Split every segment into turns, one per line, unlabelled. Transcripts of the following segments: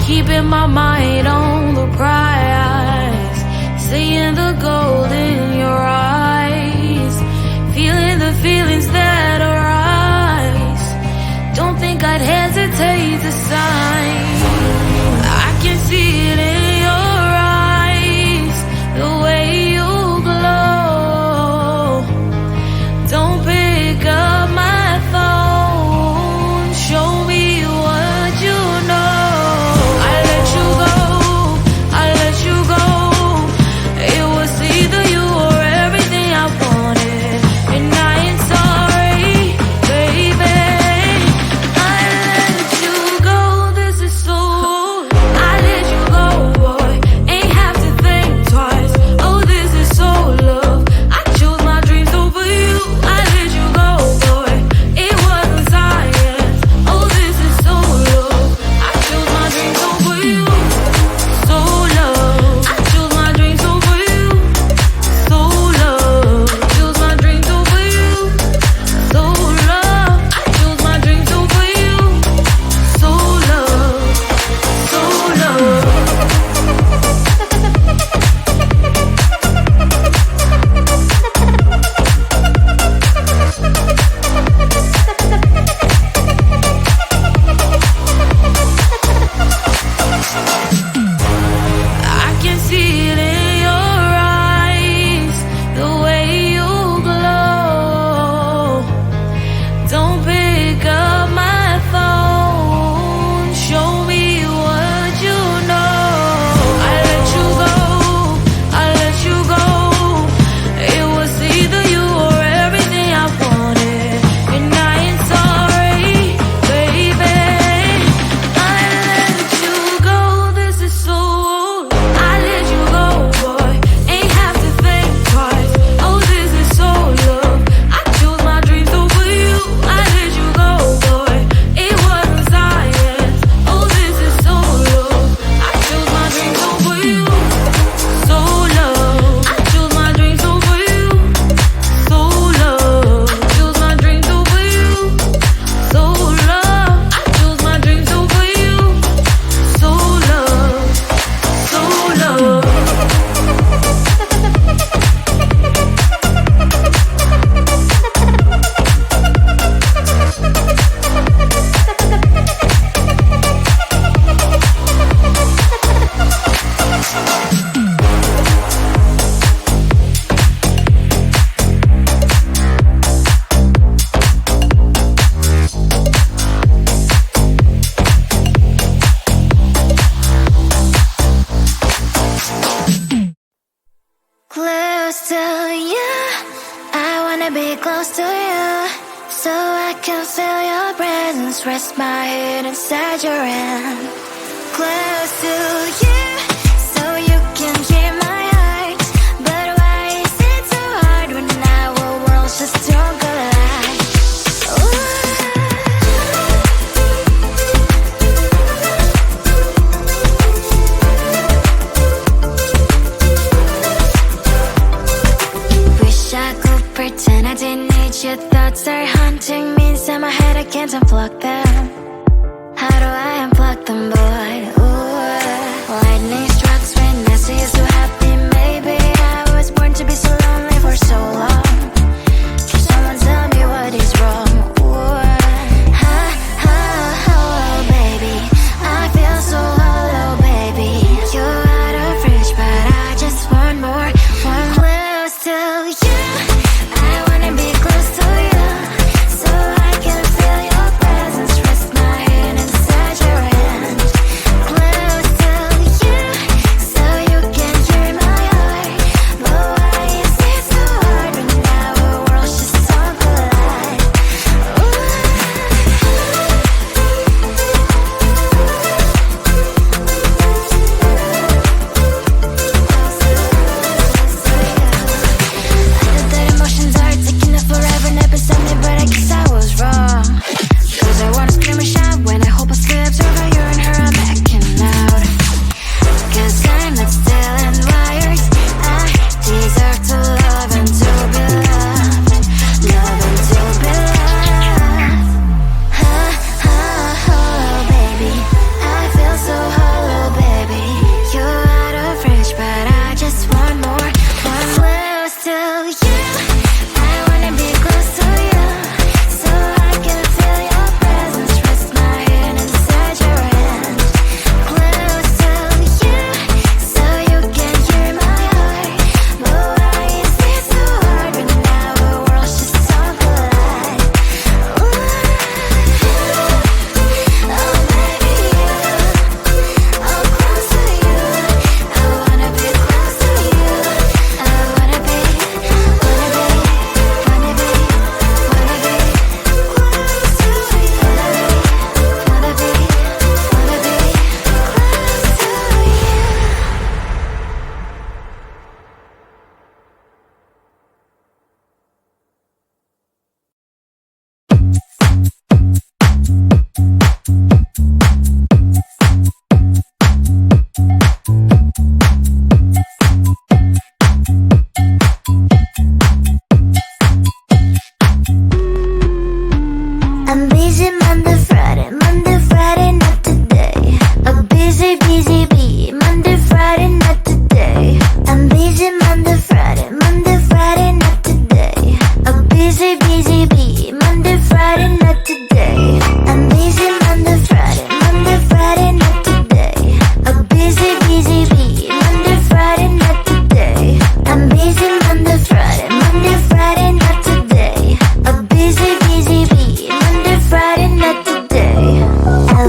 keeping my mind on the prize, seeing the gold in your eyes, feeling the feelings that arise. Don't think I'd hesitate to sign. I can see it in your eyes, the way you glow. Don't pick up my phone, show me what you know. I let you go, I let you go. It was either you or everything I wanted, and I ain't sorry, baby. I let you go, this is so. I let you go, boy, ain't have to think twice. Oh, this is so love. I chose my dreams over you. I let you go, boy, it wasn't science. Oh, this is so love. I chose my dreams over you. So love. I chose my dreams over you. So love. Chose my dreams over you. So love. I chose my dreams over you. So love. So love. I can see it in your eyes, the way you glow. Don't pick up my phone, show me what you know. I let you go, I let you go. It was either you or everything I wanted, and I ain't sorry, baby. I let you go, this is so. I let you go, boy, ain't have to think twice. Oh, this is so love. I chose my dreams over you. I let you go, boy, it wasn't science. Oh, this is so love. I chose my dreams over you. So love. I chose my dreams over you. So love. Chose my dreams over you. So love. I chose my dreams over you. So love. So love. Close to you, I wanna be close to you, so I can feel your presence, rest my head inside your hand. Close to you, so you can hear my heart. But why is it so hard when our worlds just don't collide? Wish I could pretend I didn't need your thoughts are haunting me inside my head. I can't unplug them. How do I unplug them, boy? Ooh, lightning strikes when I see you so happy. Maybe I was born to be so lonely for so long. Can someone tell me what is wrong? Ooh, oh, baby, I feel so hollow, baby. You're out of reach, but I just want more. One close to you, I wanna be close to you, so I can feel your presence, rest my head inside your hand.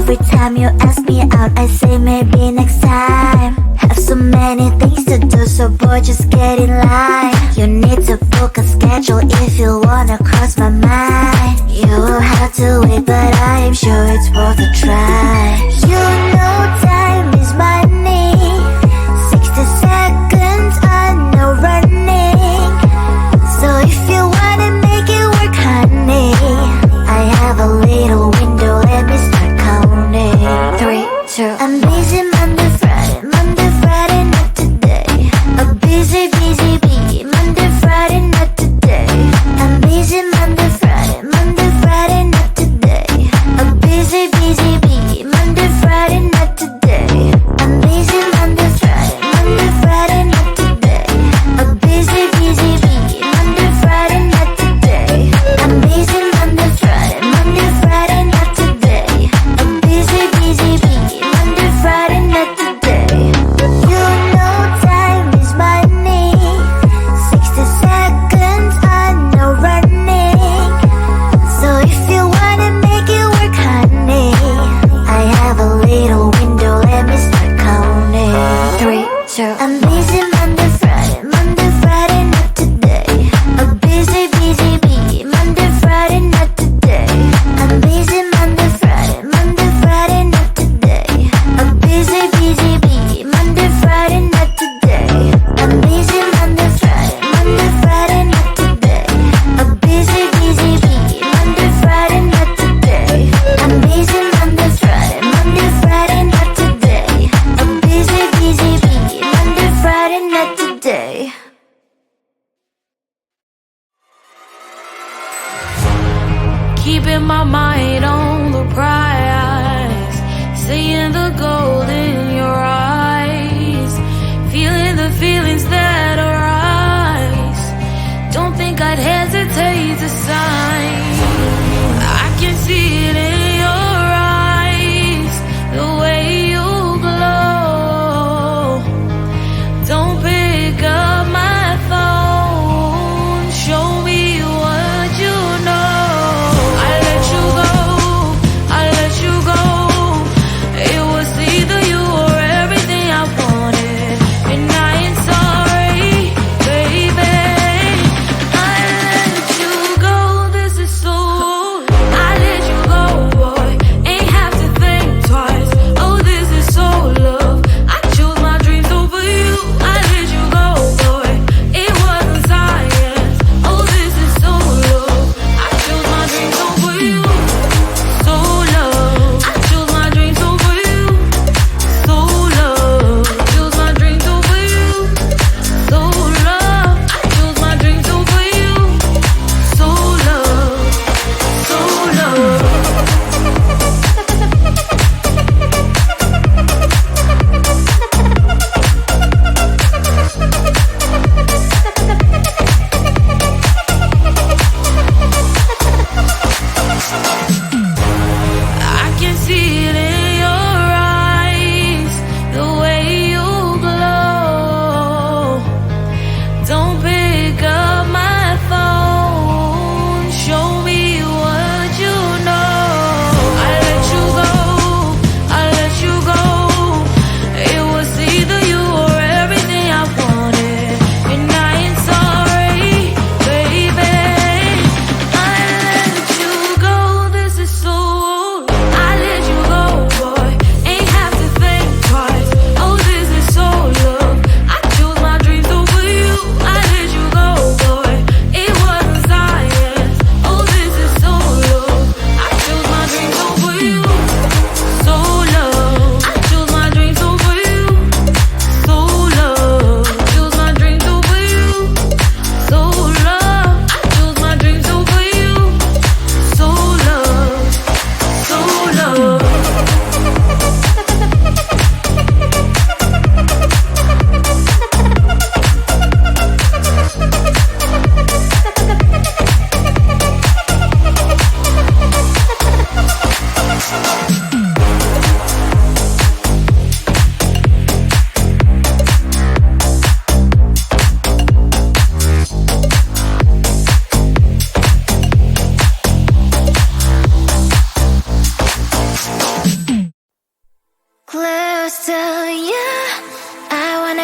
Every time you ask me out, I say maybe next time. Have so many things to do, so boy, just get in line. You need to book a schedule if you wanna cross my mind. You will have to wait, but I am sure it's worth a try. You know time is money. 60 seconds on no running. So if you wanna make it work, honey, I have a little window, let me start counting. 3, 2, I'm busy Monday, Friday, not today. A busy, busy bee, Monday, Friday, not today. I'm busy Monday, Friday, not today. A busy, busy bee, Monday, Friday,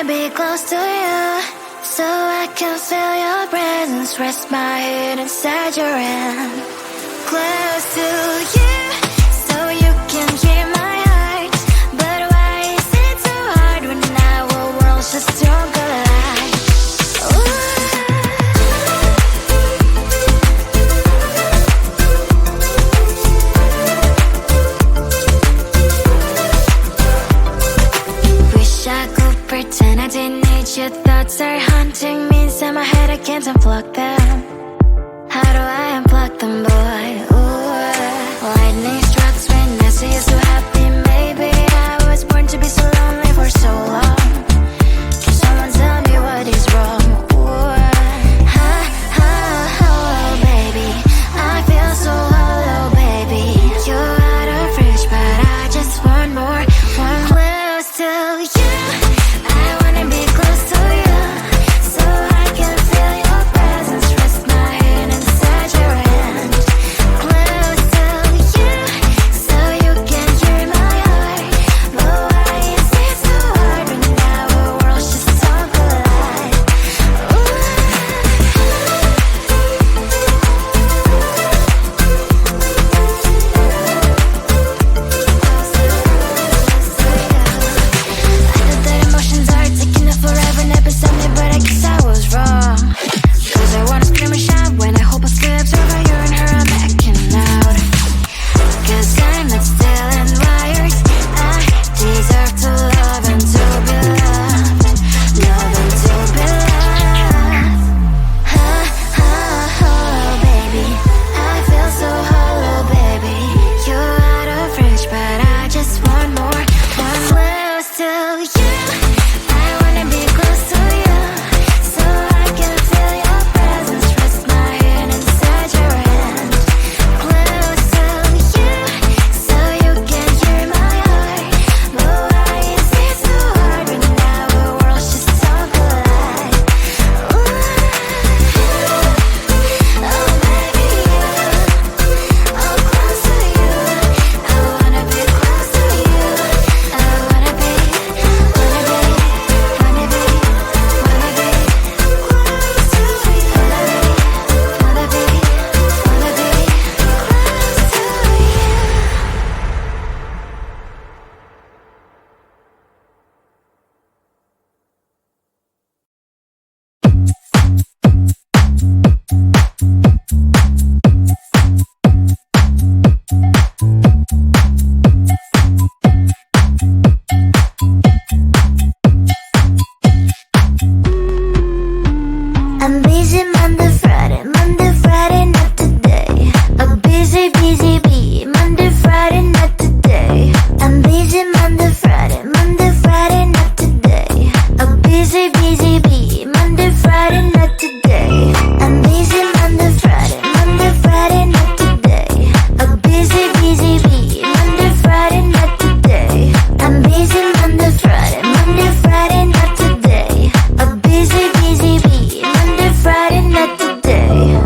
wanna be close to you, so I can feel your presence. Rest my head inside your hand. Close to you, so you can hear my heart. But why is it so hard when our worlds just don't collide? Wish I could pretend I didn't need your thoughts are haunting me inside my head. I can't unplug them. How do I unplug them, boy? Ooh, lightning strikes when I see you so happy. Maybe I was born to be so lonely for so long. Can someone tell me what is wrong? Ooh, baby, I feel so hollow, baby. You're out of reach, but I just want more. One close to you, I wanna be close to you, so I can feel your presence. Rest my head inside your hand. Close to you, so you can hear my heart. But why is it so hard when our worlds just don't collide? I know that emotions are taking up forever and ever beside me, but I guess I was wrong. Cause I wanna scream and shout when I hope I skips over you and her. I'm backing out, cause I'm not still and wired. I deserve to love and to be loved. Love and to be loved. Baby, I feel so hollow, baby. You're out of reach, but I just want more. One close to you, I wanna be close to you, so I can feel your presence. Rest my head inside your hand. Close to you, so you can hear my heart. But why is it so hard when our worlds just don't collide? Oh baby, oh close to you, I wanna be close to you. I wanna be close to you. Wanna be I'm busy Monday, Friday, not today. I'm busy, bee. Monday, Friday, not today. I'm busy Monday, Friday, not today. I'm busy, bee. Monday, Friday, not today. I'm busy Monday, Friday, not today. I'm busy, bee. Monday, Friday, not today. I'm busy Monday, Friday, not today. I'm busy, bee. Monday, Friday, not today.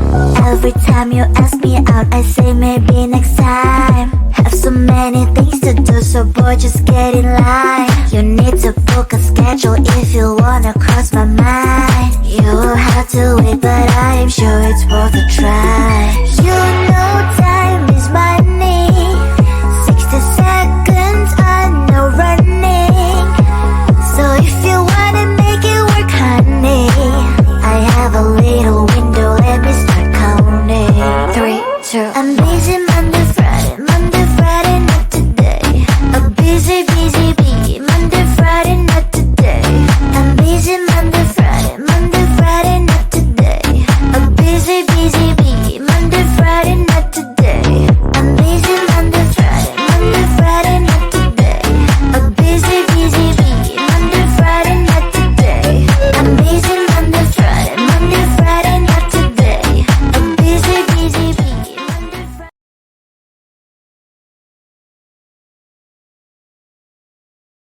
Every time you ask me out, I say maybe next time. Have so many things to do, so boy, just get in line. You need to book a schedule if you wanna cross my mind. You will have to wait, but I am sure it's worth a try.